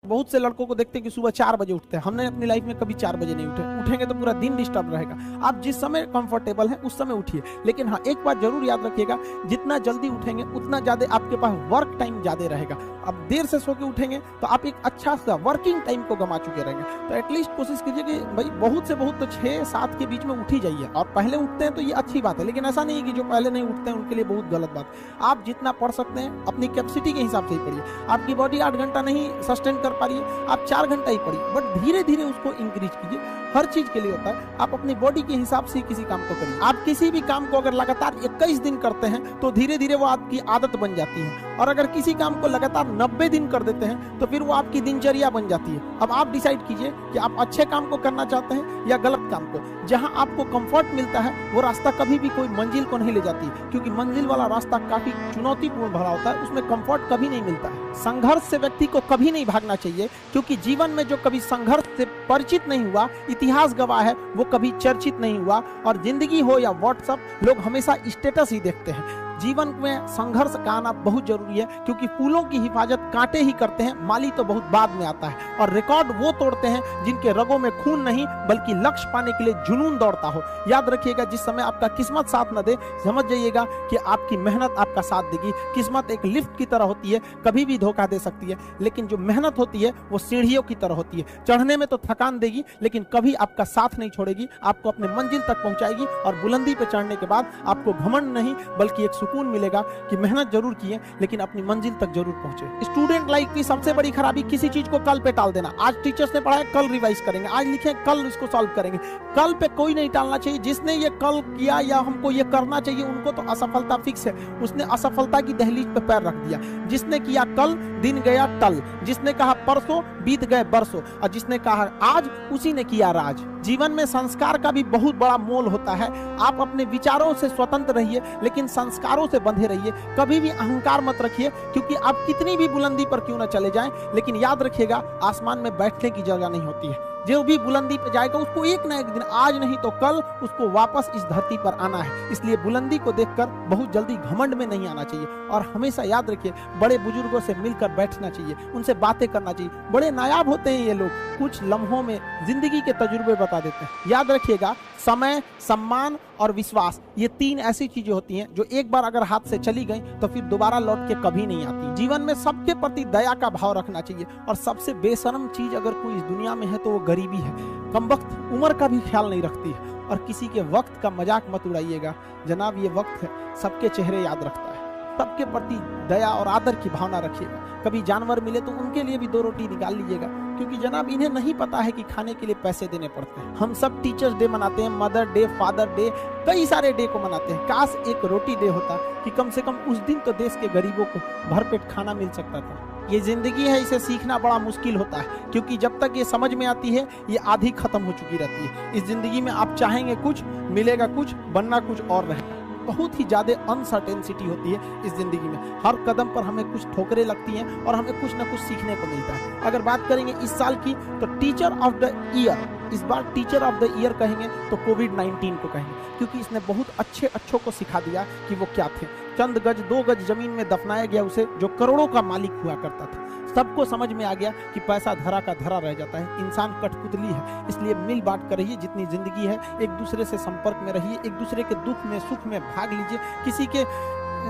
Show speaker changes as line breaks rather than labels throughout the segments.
बहुत से लड़कों को देखते हैं कि सुबह 4 बजे उठते हैं। हमने अपनी लाइफ में कभी 4 बजे नहीं उठेंगे तो पूरा दिन डिस्टर्ब रहेगा। आप जिस समय कंफर्टेबल हैं उस समय उठिए, लेकिन हाँ एक बात जरूर याद रखिएगा, जितना जल्दी उठेंगे उतना ज्यादा आपके पास वर्क टाइम ज्यादा रहेगा। अब देर से सो के उठेंगे तो आप एक अच्छा सा वर्किंग टाइम को गंवा चुके रहेंगे। तो एटलीस्ट कोशिश कीजिए कि भाई बहुत से बहुत तो 6-7 के बीच में उठ ही जाइए। और पहले उठते हैं तो ये अच्छी बात है, लेकिन ऐसा नहीं कि जो पहले नहीं उठते हैं उनके लिए बहुत गलत बात। आप जितना पढ़ सकते हैं अपनी कैपेसिटी के हिसाब से ही पढ़िए। आपकी बॉडी 8 घंटा नहीं सस्टेन कर पा रही है, आप 4 घंटा ही पढ़िए, बट धीरे धीरे उसको इंक्रीज कीजिए। हर चीज के लिए होता है, आप अपनी बॉडी के हिसाब से किसी काम को करिए। आप किसी भी काम को अगर लगातार 21 दिन करते हैं तो धीरे धीरे वो आपकी आदत बन जाती है, और अगर किसी काम को लगातार 90 दिन कर देते हैं तो फिर वो आपकी दिनचर्या बन जाती है। अब आप डिसाइड कीजिए कि आप अच्छे काम को करना चाहते हैं या गलत काम को। जहां आपको कंफर्ट मिलता है वो रास्ता कभी भी कोई मंजिल को नहीं ले जाती, क्योंकि मंजिल वाला रास्ता काफी चुनौतीपूर्ण भरा होता है, उसमें कंफर्ट कभी नहीं मिलता है। संघर्ष से व्यक्ति को कभी नहीं भागना चाहिए, क्योंकि जीवन में जो कभी संघर्ष से परिचित नहीं हुआ, इतिहास गवाह है, वो कभी चर्चित नहीं हुआ। और जिंदगी हो या व्हाट्सएप, लोग हमेशा स्टेटस ही देखते हैं। जीवन में संघर्ष का आना बहुत जरूरी है, क्योंकि फूलों की हिफाजत कांटे ही करते हैं, माली तो बहुत बाद में आता है। और रिकॉर्ड वो तोड़ते हैं जिनके रगों में खून नहीं बल्कि लक्ष्य पाने के लिए जुनून दौड़ता हो। याद रखिएगा, जिस समय आपका किस्मत साथ न दे, समझ जाइएगा कि आपकी मेहनत आपका साथ देगी। किस्मत एक लिफ्ट की तरह होती है, कभी भी धोखा दे सकती है, लेकिन जो मेहनत होती है वो सीढ़ियों की तरह होती है। चढ़ने में तो थकान देगी, लेकिन कभी आपका साथ नहीं छोड़ेगी, आपको अपने मंजिल तक पहुंचाएगी। और बुलंदी पे चढ़ने के बाद आपको घमंड नहीं बल्कि एक सुकून मिलेगा कि मेहनत जरूर किए, लेकिन अपनी मंजिल तक जरूर पहुंचे। स्टूडेंट लाइफ की सबसे बड़ी खराबी किसी चीज को कल पे टाल देना। आज टीचर्स ने पढ़ाया, कल रिवाइज करेंगे, आज लिखे कल इसको सॉल्व करेंगे। कल पे कोई नहीं टालना चाहिए। जिसने ये कल किया या हमको ये करना चाहिए, उनको तो असफलता फिक्स है। उसने असफलता की दहलीज पे पैर रख दिया। जिसने किया कल, दिन गया टल। जिसने कहा परसों, बीत गए बरसों। और जिसने कहा आज, उसी ने किया राज। जीवन में संस्कार का भी बहुत बड़ा मोल होता है। आप अपने विचारों से स्वतंत्र रहिए, लेकिन संस्कारों से बंधे रहिए। कभी भी अहंकार मत रखिए, क्योंकि आप कितनी भी बुलंदी पर क्यों न चले जाएं, लेकिन याद रखिएगा आसमान में बैठने की जगह नहीं होती है। जो भी बुलंदी पे जाएगा उसको एक ना एक दिन, आज नहीं तो कल, उसको वापस इस धरती पर आना है। इसलिए बुलंदी को देखकर बहुत जल्दी घमंड में नहीं आना चाहिए। और हमेशा याद रखिए, बड़े बुजुर्गों से मिलकर बैठना चाहिए, उनसे बातें करना चाहिए। बड़े नायाब होते हैं ये लोग, कुछ लम्हों में जिंदगी के तजुर्बे बता देते हैं। याद रखिएगा, समय, सम्मान और विश्वास, ये 3 ऐसी चीजें होती हैं जो एक बार अगर हाथ से चली गई तो फिर दोबारा लौट के कभी नहीं आती। जीवन में सबके प्रति दया का भाव रखना चाहिए। और सबसे बेशर्म चीज अगर कोई इस दुनिया में है तो वो गरीबी है। कमबख्त उम्र का भी ख्याल नहीं रखती है। और किसी के वक्त का मजाक मत उड़ाइएगा जनाब, ये वक्त है सबके चेहरे याद रखता है। सबके प्रति दया और आदर की भावना रखिएगा। कभी जानवर मिले तो उनके लिए भी 2 रोटी निकाल लीजिएगा, क्योंकि जनाब इन्हें नहीं पता है कि खाने के लिए पैसे देने पड़ते हैं। हम सब टीचर्स डे मनाते हैं, मदर डे, फादर डे, कई सारे डे को मनाते हैं। काश एक रोटी डे होता कि कम से कम उस दिन तो देश के गरीबों को भरपेट खाना मिल सकता था। ये जिंदगी है, इसे सीखना बड़ा मुश्किल होता है, क्योंकि जब तक ये समझ में आती है ये आधी खत्म हो चुकी रहती है। इस जिंदगी में आप चाहेंगे कुछ, मिलेगा कुछ, बनना कुछ और रहेगा। बहुत ही ज्यादा अनसर्टेनिटी होती है इस जिंदगी में। हर कदम पर हमें कुछ ठोकरें लगती हैं और हमें कुछ ना कुछ सीखने को मिलता है। अगर बात करेंगे इस साल की, तो टीचर ऑफ द ईयर, इस बार टीचर ऑफ द ईयर कहेंगे तो कोविड-19 को कहेंगे, क्योंकि इसने बहुत अच्छों को सिखा दिया कि वो क्या थे। चंद गज 2 गज जमीन में दफनाया गया उसे, जो करोड़ों का मालिक हुआ करता था। सबको समझ में आ गया कि पैसा धरा का धरा रह जाता है, इंसान कठपुतली है। इसलिए मिल बांट कर रहिए, जितनी जिंदगी है एक दूसरे से संपर्क में रहिए, एक दूसरे के दुख में सुख में भाग लीजिए। किसी के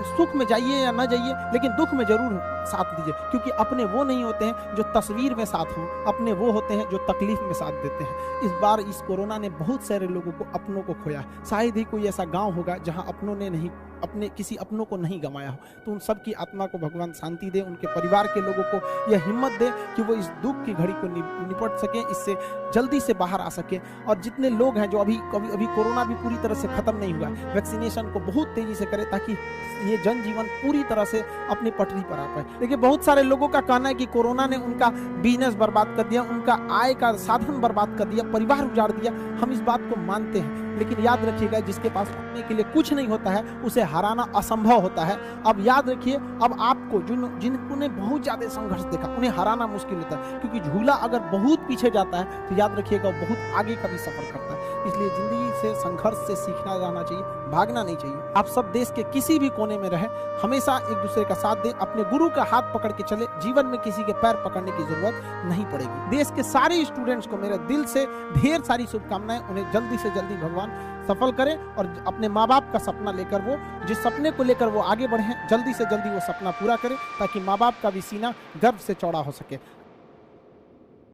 सुख में जाइए या ना जाइए, लेकिन दुख में जरूर साथ दीजिए, क्योंकि अपने वो नहीं होते हैं जो तस्वीर में साथ हों, अपने वो होते हैं जो तकलीफ में साथ देते हैं। इस बार इस कोरोना ने बहुत सारे लोगों को, अपनों को खोया। शायद ही कोई ऐसा गांव होगा जहां अपनों ने नहीं, अपने किसी अपनों को नहीं गंवाया हो। तो उन सब की आत्मा को भगवान शांति दे, उनके परिवार के लोगों को यह हिम्मत दे कि वो इस दुख की घड़ी को निपट सके, इससे जल्दी से बाहर आ सके। और जितने लोग हैं जो अभी कोरोना भी पूरी तरह से खत्म नहीं हुआ, वैक्सीनेशन को बहुत तेजी से करें, ताकि ये जनजीवन पूरी तरह से अपनी पटरी पर आ पाए। देखिए, बहुत सारे लोगों का कहना है कि कोरोना ने उनका बिजनेस बर्बाद कर दिया, उनका आय का साधन बर्बाद कर दिया, परिवार उजाड़ दिया। हम इस बात को मानते हैं, लेकिन याद रखिएगा जिसके पास उठने के लिए कुछ नहीं होता है उसे हराना असंभव होता है। अब याद रखिए, अब आपको जिन्होंने बहुत ज्यादा संघर्ष देखा उन्हें हराना मुश्किल होता है, क्योंकि झूला अगर बहुत पीछे जाता है तो याद रखिएगा बहुत आगे का भी सफर करता है। इसलिए जिंदगी से संघर्ष से सीखना रहना चाहिए, भागना नहीं चाहिए। आप सब देश के किसी भी कोने में रहे, हमेशा एक दूसरे का साथ दे, अपने गुरु का हाथ पकड़ के चले, जीवन में किसी के पैर पकड़ने की जरूरत नहीं पड़ेगी। देश के सारे स्टूडेंट्स को मेरे दिल से ढेर सारी शुभकामनाएं, उन्हें जल्दी से जल्दी भगवान सफल करें और अपने माँ बाप का सपना लेकर वो जिस सपने को लेकर वो आगे बढ़े, जल्दी से जल्दी वो सपना पूरा करें ताकि माँ बाप का भी सीना गर्व से चौड़ा हो सके।